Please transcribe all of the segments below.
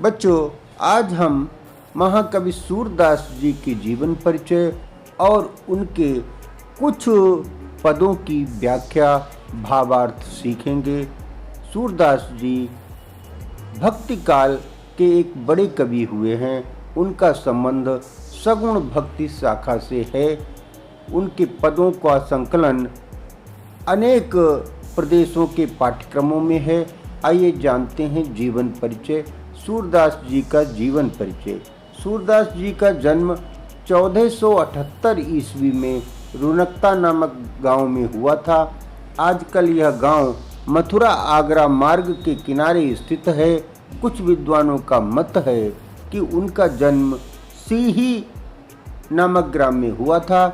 बच्चों, आज हम महाकवि सूरदास जी के जीवन परिचय और उनके कुछ पदों की व्याख्या भावार्थ सीखेंगे। सूरदास जी भक्ति काल के एक बड़े कवि हुए हैं। उनका संबंध सगुण भक्ति शाखा से है। उनके पदों का संकलन अनेक प्रदेशों के पाठ्यक्रमों में है। आइए जानते हैं जीवन परिचय। सूरदास जी का जीवन परिचय। सूरदास जी का जन्म 1478 ईस्वी में रुनकता नामक गांव में हुआ था। आजकल यह गांव मथुरा आगरा मार्ग के किनारे स्थित है। कुछ विद्वानों का मत है कि उनका जन्म सीही नामक ग्राम में हुआ था।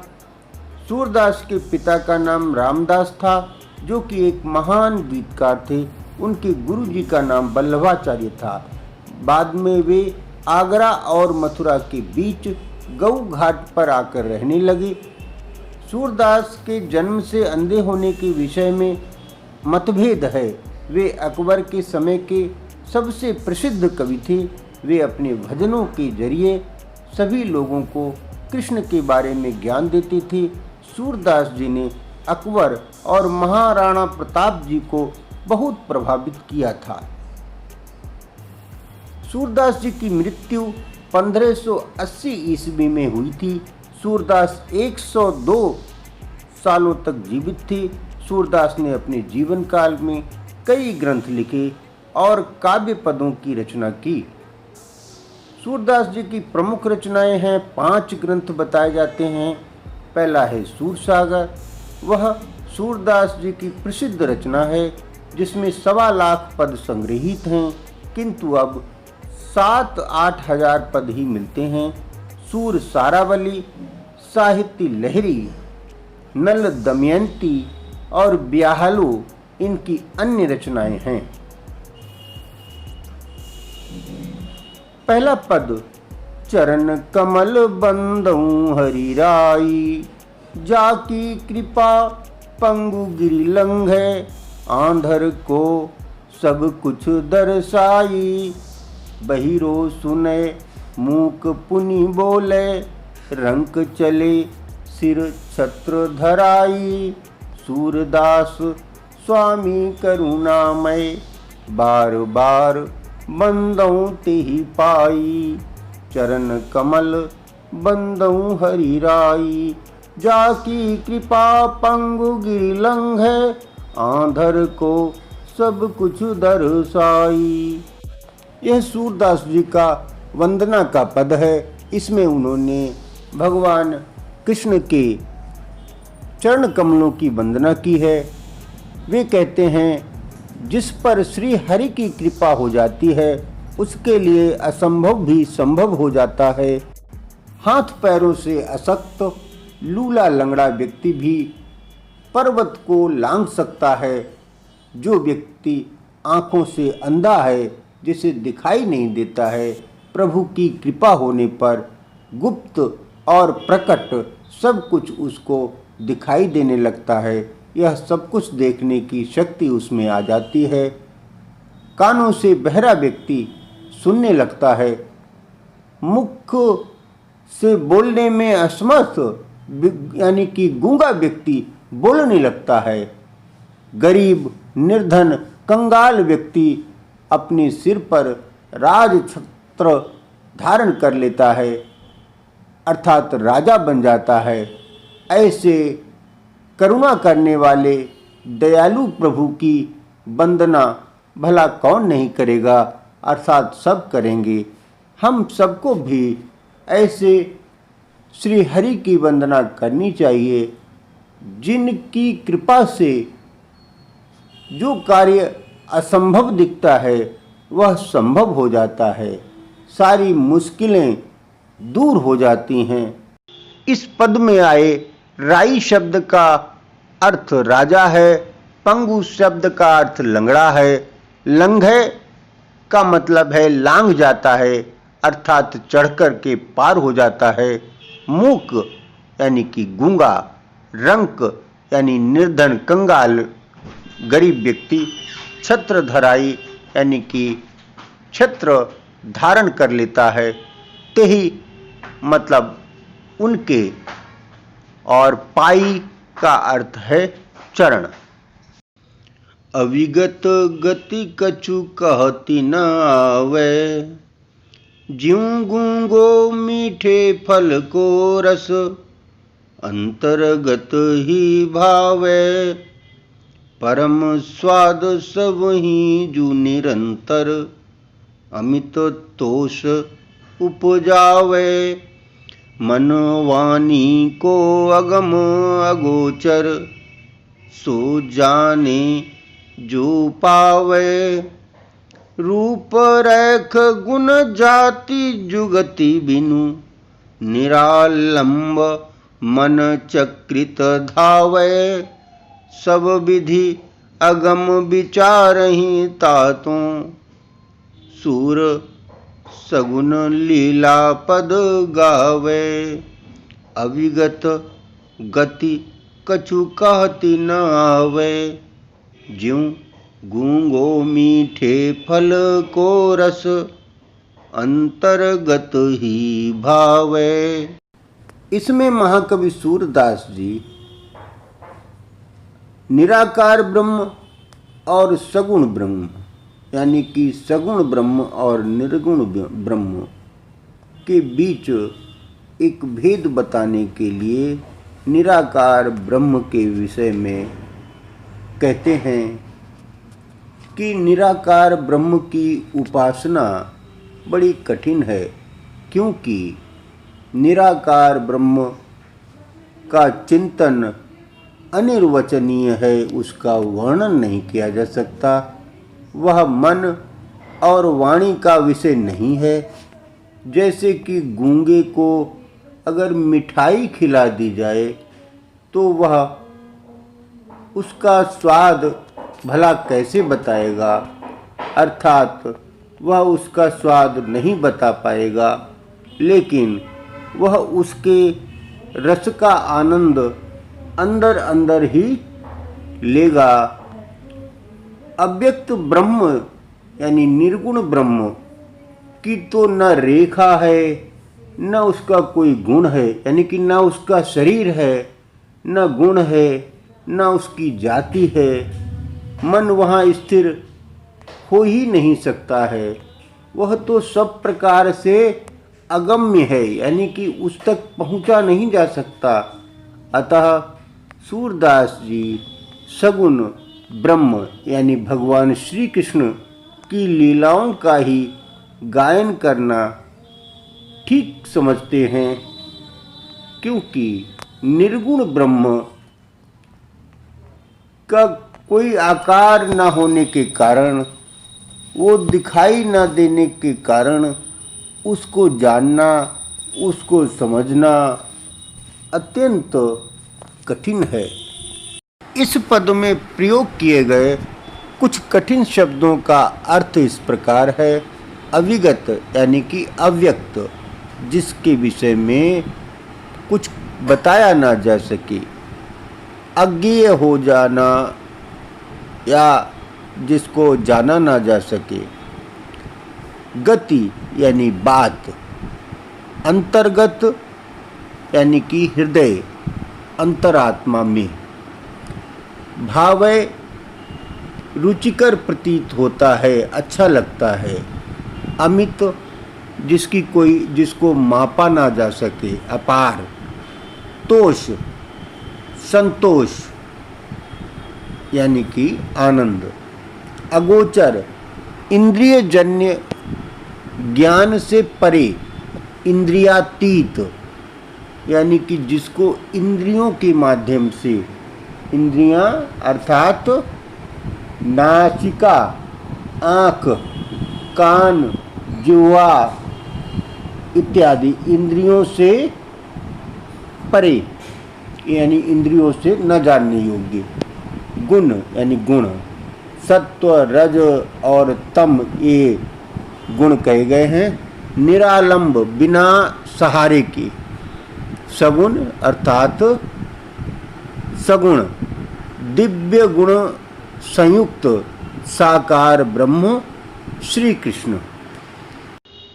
सूरदास के पिता का नाम रामदास था, जो कि एक महान गीतकार थे। उनके गुरुजी का नाम वल्लभाचार्य था। बाद में वे आगरा और मथुरा के बीच गऊ घाट पर आकर रहने लगे। सूरदास के जन्म से अंधे होने के विषय में मतभेद है। वे अकबर के समय के सबसे प्रसिद्ध कवि थे। वे अपने भजनों के जरिए सभी लोगों को कृष्ण के बारे में ज्ञान देते थे। सूरदास जी ने अकबर और महाराणा प्रताप जी को बहुत प्रभावित किया था। सूरदास जी की मृत्यु 1580 ईस्वी में हुई थी। सूरदास 102 सालों तक जीवित थे। सूरदास ने अपने जीवन काल में कई ग्रंथ लिखे और काव्य पदों की रचना की। सूरदास जी की प्रमुख रचनाएं हैं। 5 ग्रंथ बताए जाते हैं। पहला है सूरसागर। वह सूरदास जी की प्रसिद्ध रचना है, जिसमें 1.25 लाख पद संग्रहित हैं, किंतु अब 7-8 हजार पद ही मिलते हैं। सूर सारावली, साहित्य लहरी, नल दमयंती और ब्याहलो इनकी अन्य रचनाएं हैं। पहला पद, चरण कमल बंदऊं हरि राई, जाकी कृपा पंगु गिरि लंघे, आंधर को सब कुछ दर्शाई, बहिरो सुने मूक पुनि बोले, रंक चले सिर छत्र धराई, सूरदास स्वामी करुणामय, बार बार बंदऊं तेहि पाई, चरण कमल बंदऊं हरि राई, जाकी कृपा पंगु गिरि लंघे, आंधर को सब कुछ दर्शाई। यह सूरदास जी का वंदना का पद है। इसमें उन्होंने भगवान कृष्ण के चरण कमलों की वंदना की है। वे कहते हैं, जिस पर श्री हरि की कृपा हो जाती है, उसके लिए असंभव भी संभव हो जाता है। हाथ पैरों से अशक्त लूला लंगड़ा व्यक्ति भी पर्वत को लांघ सकता है। जो व्यक्ति आंखों से अंधा है, जिसे दिखाई नहीं देता है, प्रभु की कृपा होने पर गुप्त और प्रकट सब कुछ उसको दिखाई देने लगता है। यह सब कुछ देखने की शक्ति उसमें आ जाती है। कानों से बहरा व्यक्ति सुनने लगता है। मुख से बोलने में असमर्थ यानी कि गूंगा व्यक्ति बोलने लगता है। गरीब, निर्धन, कंगाल व्यक्ति अपने सिर पर राज छत्र धारण कर लेता है, अर्थात राजा बन जाता है। ऐसे करुणा करने वाले दयालु प्रभु की वंदना भला कौन नहीं करेगा, अर्थात सब करेंगे। हम सबको भी ऐसे श्री हरि की वंदना करनी चाहिए, जिनकी कृपा से जो कार्य असंभव दिखता है वह संभव हो जाता है। सारी मुश्किलें दूर हो जाती हैं। इस पद में आए राई शब्द का अर्थ राजा है। पंगु शब्द का अर्थ लंगड़ा है। लंघे का मतलब है लांघ जाता है, अर्थात चढ़कर के पार हो जाता है। मूक यानी कि गूंगा, रंक यानी निर्धन कंगाल गरीब व्यक्ति, छत्र धराई यानी कि छत्र धारण कर लेता है, ते ही मतलब उनके, और पाई का अर्थ है चरण। अविगत गति कछु कहती न आवे, ज्यों गूंगो मीठे फल को रस, अंतर्गत ही भावे। परम स्वाद सब ही जू निरंतर, अमित तोष उपजावे। मन वाणी को अगम अगोचर, सो जाने जो पावे। रूप रेख गुण जाति जुगति बिनु, निरालंब मन चक्रित धावे। सब विधि अगम विचारहि तातों, सूर सगुन लीला पद गावे। अविगत गति कछु कहती न आवे, ज्यों गूंगो मीठे फल को रस, अंतर्गत ही भावे। इसमें महाकवि सूरदास जी निराकार ब्रह्म और सगुण ब्रह्म, यानी कि सगुण ब्रह्म और निर्गुण ब्रह्म के बीच एक भेद बताने के लिए निराकार ब्रह्म के विषय में कहते हैं कि निराकार ब्रह्म की उपासना बड़ी कठिन है, क्योंकि निराकार ब्रह्म का चिंतन अनिर्वचनीय है, उसका वर्णन नहीं किया जा सकता। वह मन और वाणी का विषय नहीं है। जैसे कि गूंगे को अगर मिठाई खिला दी जाए तो वह उसका स्वाद भला कैसे बताएगा, अर्थात वह उसका स्वाद नहीं बता पाएगा, लेकिन वह उसके रस का आनंद अंदर अंदर ही लेगा। अव्यक्त ब्रह्म यानी निर्गुण ब्रह्म की तो न रेखा है, न उसका कोई गुण है, यानी कि न उसका शरीर है, न गुण है, न उसकी जाति है। मन वहाँ स्थिर हो ही नहीं सकता है। वह तो सब प्रकार से अगम्य है, यानी कि उस तक पहुँचा नहीं जा सकता। अतः सूरदास जी सगुण ब्रह्म यानी भगवान श्री कृष्ण की लीलाओं का ही गायन करना ठीक समझते हैं, क्योंकि निर्गुण ब्रह्म का कोई आकार न होने के कारण, वो दिखाई न देने के कारण उसको जानना, उसको समझना अत्यंत कठिन है। इस पद में प्रयोग किए गए कुछ कठिन शब्दों का अर्थ इस प्रकार है। अविगत यानी कि अव्यक्त, जिसके विषय में कुछ बताया ना जा सके। अज्ञेय हो जाना या जिसको जाना ना जा सके। गति यानी बात। अंतर्गत यानी कि हृदय, अंतरात्मा में। भावय रुचिकर प्रतीत होता है, अच्छा लगता है। अमित जिसको मापा ना जा सके, अपार। तोष संतोष यानी कि आनंद। अगोचर इंद्रियजन्य ज्ञान से परे, इंद्रियातीत यानी कि जिसको इंद्रियों के माध्यम से, इंद्रियां अर्थात नासिका, आँख, कान, जिह्वा इत्यादि इंद्रियों से परे, यानी इंद्रियों से न जानने योग्य। गुण यानी गुण। सत्व, रज और तम ये गुण कहे गए हैं। निरालंब बिना सहारे के। सगुण अर्थात सगुण, दिव्य गुण संयुक्त साकार ब्रह्म श्री कृष्ण।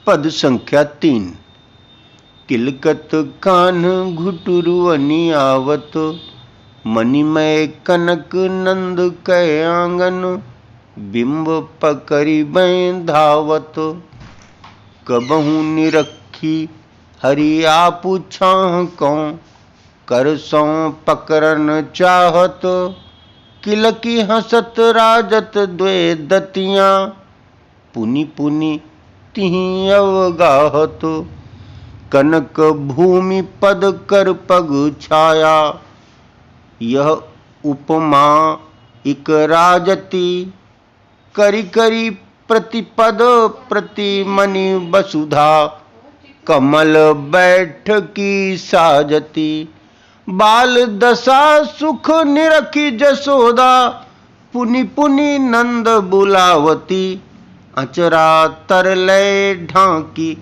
पद संख्या 3। किलकत कान घुटुरवनी आवत, मणिमय कनक नंद कै आंगन, बिंब पकड़ी बैं धावत। कबहू निरखी हरि आप छाह को, कर सौ पकड़न चाहत। किलकी हंसत राजत द्वे दतियाँ, पुनि पुनि तिहि अवगाहत। कनक भूमि पद कर पग छाया, यह उपमा इक राजति। करी करी प्रतिपद प्रति मणि वसुधा, कमल बैठ की साजती। बाल दशा सुख निरखी जसोदा, पुनि पुनि नंद बुलावती। अचरा तरलय ढांकी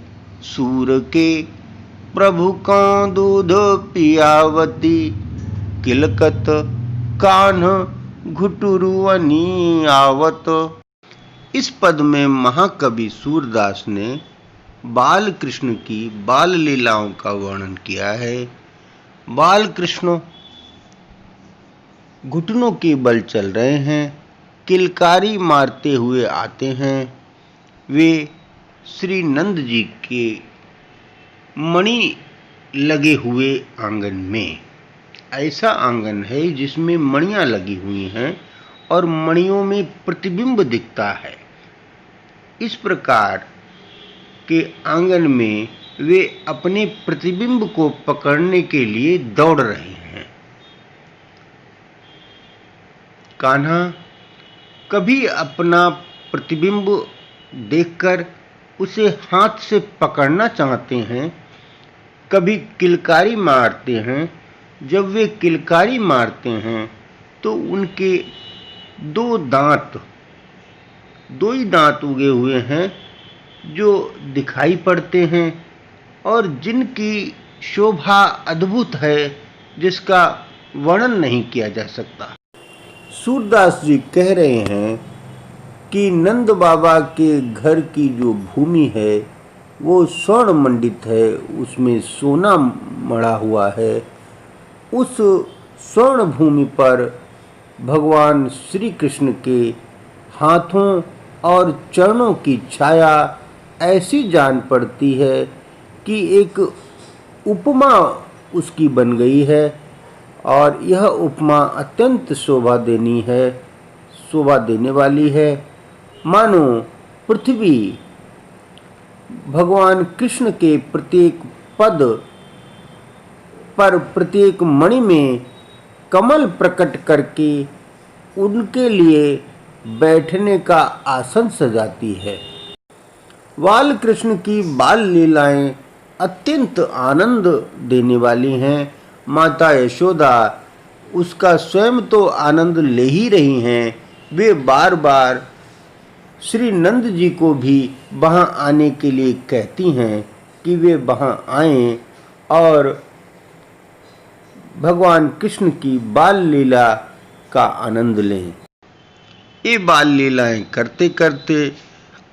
सूर के, प्रभु को दूध पियावती। किलकत कान्ह घुटुरवनी आवत। इस पद में महाकवि सूरदास ने बाल कृष्ण की बाल लीलाओं का वर्णन किया है। बाल कृष्ण घुटनों के बल चल रहे हैं, किलकारी मारते हुए आते हैं। वे श्री नंद जी के मणि लगे हुए आंगन में, ऐसा आंगन है जिसमें मणियां लगी हुई हैं और मणियों में प्रतिबिंब दिखता है। इस प्रकार के आंगन में वे अपने प्रतिबिंब को पकड़ने के लिए दौड़ रहे हैं। कान्हा कभी अपना प्रतिबिंब देखकर उसे हाथ से पकड़ना चाहते हैं, कभी किलकारी मारते हैं। जब वे किलकारी मारते हैं तो उनके दो ही दांत उगे हुए हैं जो दिखाई पड़ते हैं और जिनकी शोभा अद्भुत है, जिसका वर्णन नहीं किया जा सकता। सूरदास जी कह रहे हैं कि नंद बाबा के घर की जो भूमि है वो स्वर्ण मंडित है, उसमें सोना मढ़ा हुआ है। उस स्वर्ण भूमि पर भगवान श्री कृष्ण के हाथों और चरणों की छाया ऐसी जान पड़ती है कि एक उपमा उसकी बन गई है और यह उपमा अत्यंत शोभा देने वाली है। मानो पृथ्वी भगवान कृष्ण के प्रत्येक पद पर, प्रत्येक मणि में कमल प्रकट करके उनके लिए बैठने का आसन सजाती है। बाल कृष्ण की बाल लीलाएं अत्यंत आनंद देने वाली हैं। माता यशोदा उसका स्वयं तो आनंद ले ही रही हैं, वे बार बार श्री नंद जी को भी वहाँ आने के लिए कहती हैं कि वे वहाँ आएं और भगवान कृष्ण की बाल लीला का आनंद लें। ये बाल लीलाएं करते करते,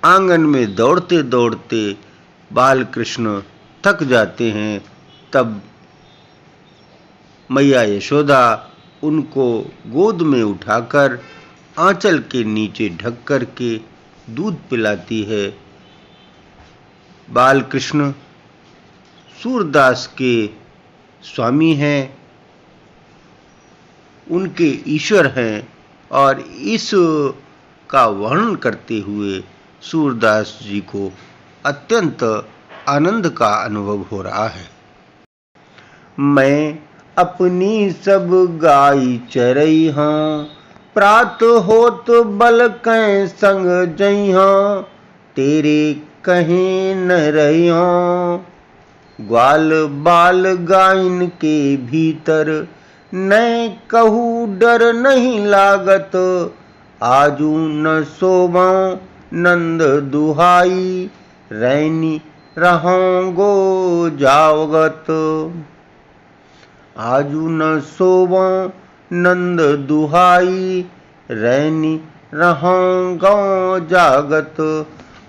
आंगन में दौड़ते दौड़ते बाल कृष्ण थक जाते हैं। तब मैया यशोदा उनको गोद में उठाकर आंचल के नीचे ढक कर के दूध पिलाती है। बाल कृष्ण सूरदास के स्वामी हैं, उनके ईश्वर हैं और इस का वर्णन करते हुए सूरदास जी को अत्यंत आनंद का अनुभव हो रहा है। मैं अपनी सब गाई चरई हाँ, प्रात होत बल कै संग जई हाँ, तेरे कहीं न रही हाँ। ग्वाल बाल गाइन के भीतर, नै कहू डर नहीं लागत। आजू न सोबा नंद दुहाई, रैनी रहोगो जावगत। आजू न सोबा नंद दुहाई, रैनी रहोगो जागत।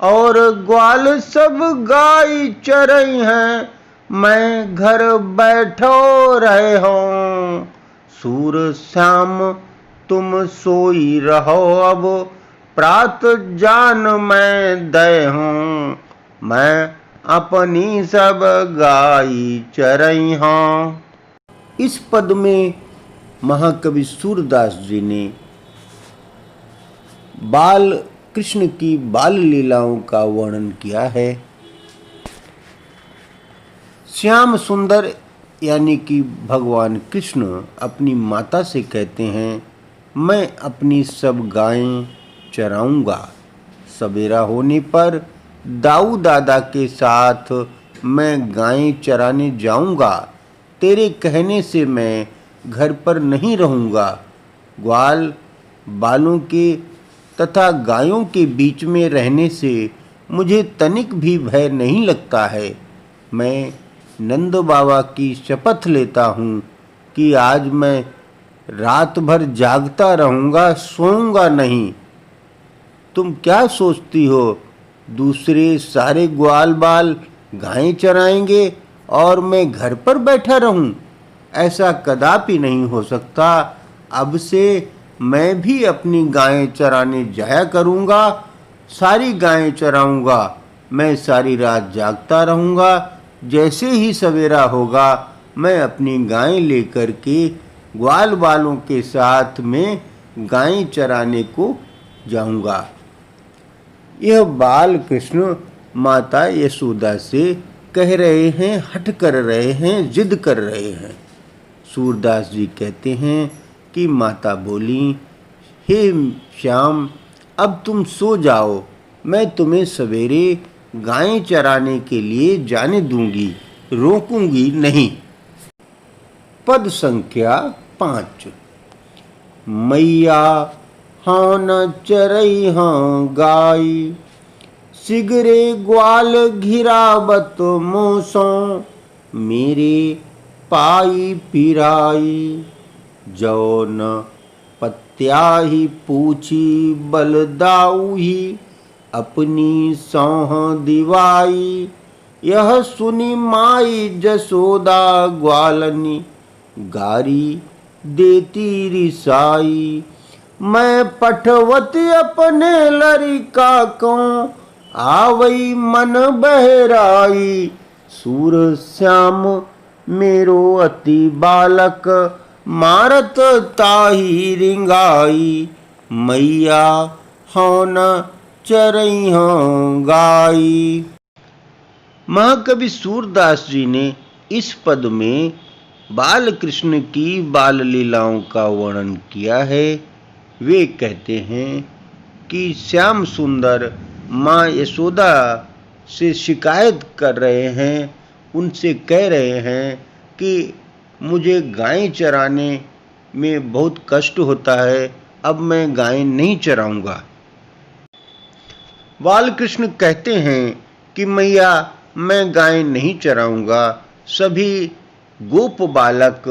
और ग्वाल सब गाय चरई हैं, मैं घर बैठो रहे हूँ। सूर श्याम तुम सोई रहो, अब प्रात जान मैं दय हूँ। मैं अपनी सब गाय चरई हूँ। इस पद में महाकवि सूरदास जी ने बाल कृष्ण की बाल लीलाओं का वर्णन किया है। श्याम सुंदर यानी कि भगवान कृष्ण अपनी माता से कहते हैं, मैं अपनी सब गायें चराऊंगा। सवेरा होने पर दाऊ दादा के साथ मैं गायें चराने जाऊंगा। तेरे कहने से मैं घर पर नहीं रहूंगा। ग्वाल बालों के तथा गायों के बीच में रहने से मुझे तनिक भी भय नहीं लगता है। मैं नंद बाबा की शपथ लेता हूँ कि आज मैं रात भर जागता रहूँगा, सोऊंगा नहीं। तुम क्या सोचती हो, दूसरे सारे ग्वाल बाल गायें चराएंगे और मैं घर पर बैठा रहूं? ऐसा कदापि नहीं हो सकता। अब से मैं भी अपनी गायें चराने जाया करूंगा, सारी गायें चराऊंगा। मैं सारी रात जागता रहूंगा। जैसे ही सवेरा होगा मैं अपनी गायें लेकर के ग्वाल बालों के साथ में गायें चराने को जाऊंगा। यह बाल कृष्ण माता यशोदा से कह रहे हैं, हठ कर रहे हैं, जिद कर रहे हैं। सूरदास जी कहते हैं कि माता बोली, हे श्याम, अब तुम सो जाओ, मैं तुम्हें सवेरे गायें चराने के लिए जाने दूंगी, रोकूंगी नहीं। पद संख्या 5। मैया हाँ न चरई हाँ गाय, सिगरे ग्वाल घिरावत मोसों, मेरे पाई पिराई। जो न पत्याही पूछी बल दाऊही, अपनी सौह दिवाई। यह सुनी माई जसोदा ग्वालनी, गारी देती रिसाई। मैं पठवती अपने लरिका को, आवई मन बहराई। सूर श्याम मेरो अति बालक, मारत ताही रिंगाई। मैया हाँ न चरई हाँ गाई। महाकवि सूरदास जी ने इस पद में बाल कृष्ण की बाल लीलाओं का वर्णन किया है। वे कहते हैं कि श्याम सुंदर माँ यशोदा से शिकायत कर रहे हैं, उनसे कह रहे हैं कि मुझे गायें चराने में बहुत कष्ट होता है, अब मैं गायें नहीं चराऊंगा। बाल कृष्ण कहते हैं कि मैया मैं गायें नहीं चराऊंगा। सभी गोप बालक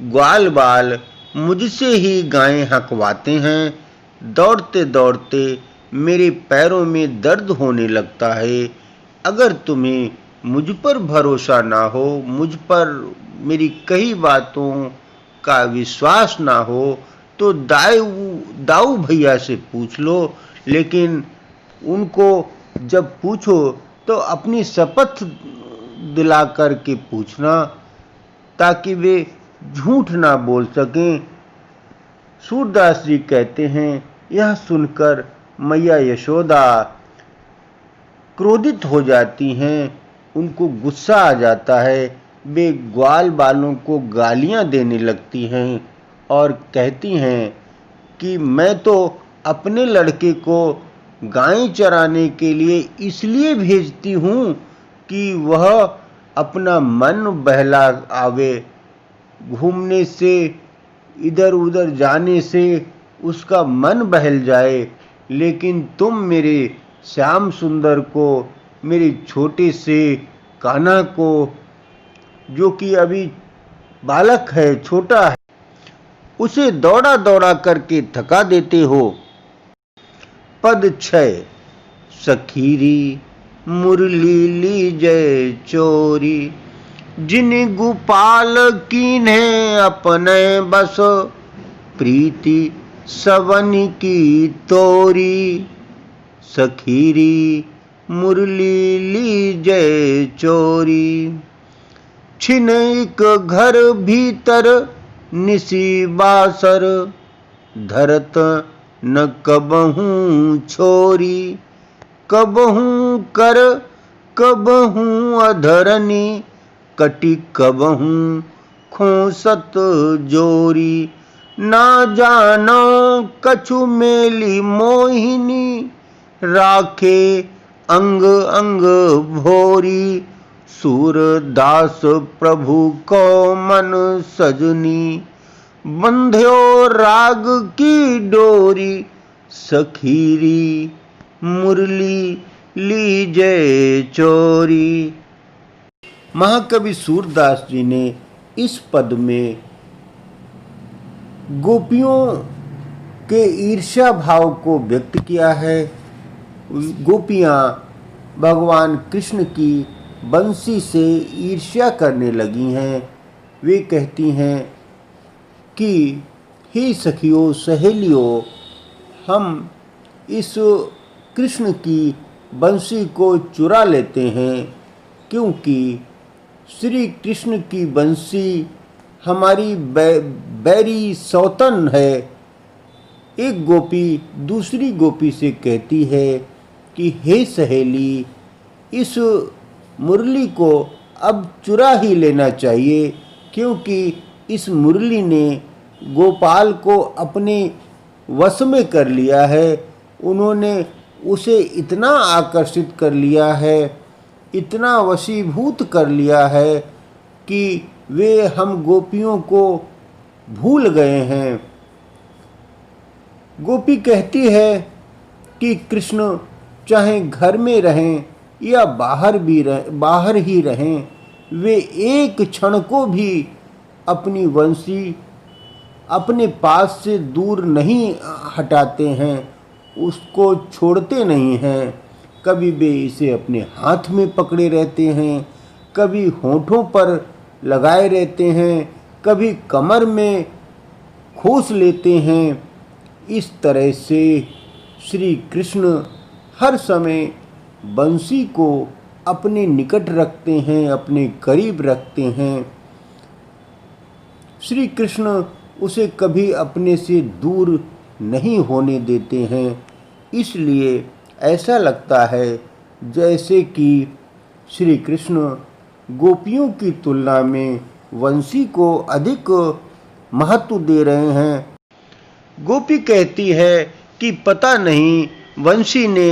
ग्वाल बाल मुझसे ही गायें हंकवाते हैं। दौड़ते दौड़ते मेरे पैरों में दर्द होने लगता है। अगर तुम्हें मुझ पर भरोसा ना हो, मुझ पर मेरी कई बातों का विश्वास ना हो, तो दाऊ भैया से पूछ लो। लेकिन उनको जब पूछो तो अपनी शपथ दिला कर के पूछना, ताकि वे झूठ ना बोल सकें। सूरदास जी कहते हैं, यह सुनकर मैया यशोदा क्रोधित हो जाती हैं, उनको गुस्सा आ जाता है। वे ग्वाल बालों को गालियां देने लगती हैं और कहती हैं कि मैं तो अपने लड़के को गायें चराने के लिए इसलिए भेजती हूँ कि वह अपना मन बहला आवे। घूमने से, इधर उधर जाने से उसका मन बहल जाए। लेकिन तुम मेरे श्याम सुंदर को, मेरे छोटे से कान्हा को, जो कि अभी बालक है, छोटा है, उसे दौड़ा दौड़ा करके थका देते हो। पद 6। सखीरी मुरली लीजय चोरी। जिन गोपाल कीन्हे अपने बस, प्रीति सवन की तोरी। सखीरी मुरली लीजय चोरी। छिन एक घर भीतर निसी बासर, धरत न कबहूँ छोरी। कबहूँ कर कबहूँ अधरनी, कटी कबहूँ खोसत जोरी। ना जानो कछु मेली मोहिनी, राखे अंग अंग भोरी। सूरदास प्रभु को मन सजनी, बंध्यो राग की डोरी। सखीरी मुरली लीजय चोरी। महाकवि सूरदास जी ने इस पद में गोपियों के ईर्ष्या भाव को व्यक्त किया है। गोपियाँ भगवान कृष्ण की बंसी से ईर्ष्या करने लगी हैं। वे कहती हैं कि हे सखियों सहेलियों, हम इस कृष्ण की बंसी को चुरा लेते हैं, क्योंकि श्री कृष्ण की बंसी हमारी बैरी सौतन है। एक गोपी दूसरी गोपी से कहती है कि हे सहेली, इस मुरली को अब चुरा ही लेना चाहिए, क्योंकि इस मुरली ने गोपाल को अपने वश में कर लिया है। उन्होंने उसे इतना आकर्षित कर लिया है, इतना वशीभूत कर लिया है कि वे हम गोपियों को भूल गए हैं। गोपी कहती है कि कृष्ण चाहे घर में रहें या बाहर ही रहें, वे एक क्षण को भी अपनी बंसी अपने पास से दूर नहीं हटाते हैं, उसको छोड़ते नहीं हैं। कभी वे इसे अपने हाथ में पकड़े रहते हैं, कभी होठों पर लगाए रहते हैं, कभी कमर में खोस लेते हैं। इस तरह से श्री कृष्ण हर समय बंसी को अपने निकट रखते हैं, अपने करीब रखते हैं। श्री कृष्ण उसे कभी अपने से दूर नहीं होने देते हैं। इसलिए ऐसा लगता है जैसे कि श्री कृष्ण गोपियों की तुलना में बंसी को अधिक महत्व दे रहे हैं। गोपी कहती है कि पता नहीं बंसी ने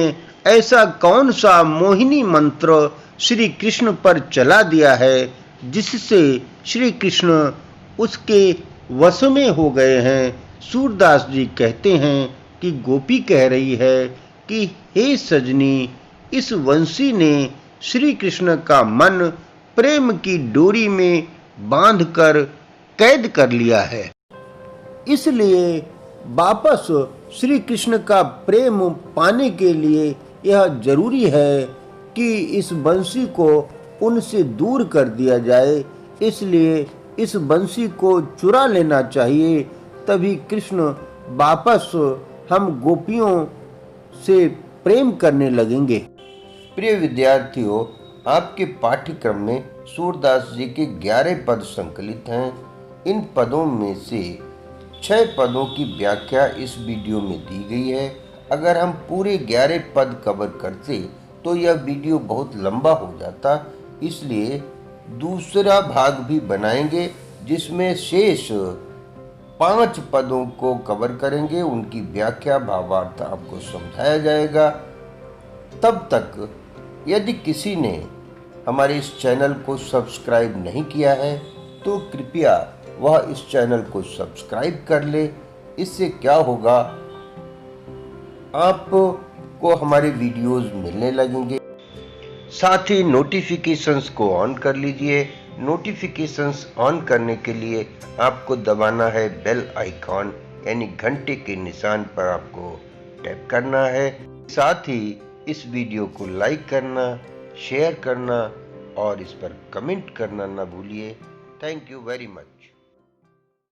ऐसा कौन सा मोहिनी मंत्र श्री कृष्ण पर चला दिया है, जिससे श्री कृष्ण उसके वश में हो गए हैं। सूरदास जी कहते हैं कि गोपी कह रही है कि हे सजनी, इस बंसी ने श्री कृष्ण का मन प्रेम की डोरी में बांधकर कैद कर लिया है। इसलिए वापस श्री कृष्ण का प्रेम पाने के लिए यह जरूरी है कि इस बंसी को उनसे दूर कर दिया जाए। इसलिए इस बंसी को चुरा लेना चाहिए, तभी कृष्ण वापस हम गोपियों से प्रेम करने लगेंगे। प्रिय विद्यार्थियों, आपके पाठ्यक्रम में सूरदास जी के 11 पद संकलित हैं। इन पदों में से 6 पदों की व्याख्या इस वीडियो में दी गई है। अगर हम पूरे 11 पद कवर करते तो यह वीडियो बहुत लंबा हो जाता, इसलिए दूसरा भाग भी बनाएंगे जिसमें शेष 5 पदों को कवर करेंगे। उनकी व्याख्या भावार्थ आपको समझाया जाएगा। तब तक यदि किसी ने हमारे इस चैनल को सब्सक्राइब नहीं किया है तो कृपया वह इस चैनल को सब्सक्राइब कर ले। इससे क्या होगा, आपको हमारे वीडियोस मिलने लगेंगे। साथ ही नोटिफिकेशंस को ऑन कर लीजिए। नोटिफिकेशंस ऑन करने के लिए आपको दबाना है बेल आइकॉन, यानी घंटे के निशान पर आपको टैप करना है। साथ ही इस वीडियो को लाइक करना, शेयर करना और इस पर कमेंट करना ना भूलिए। Thank you very much.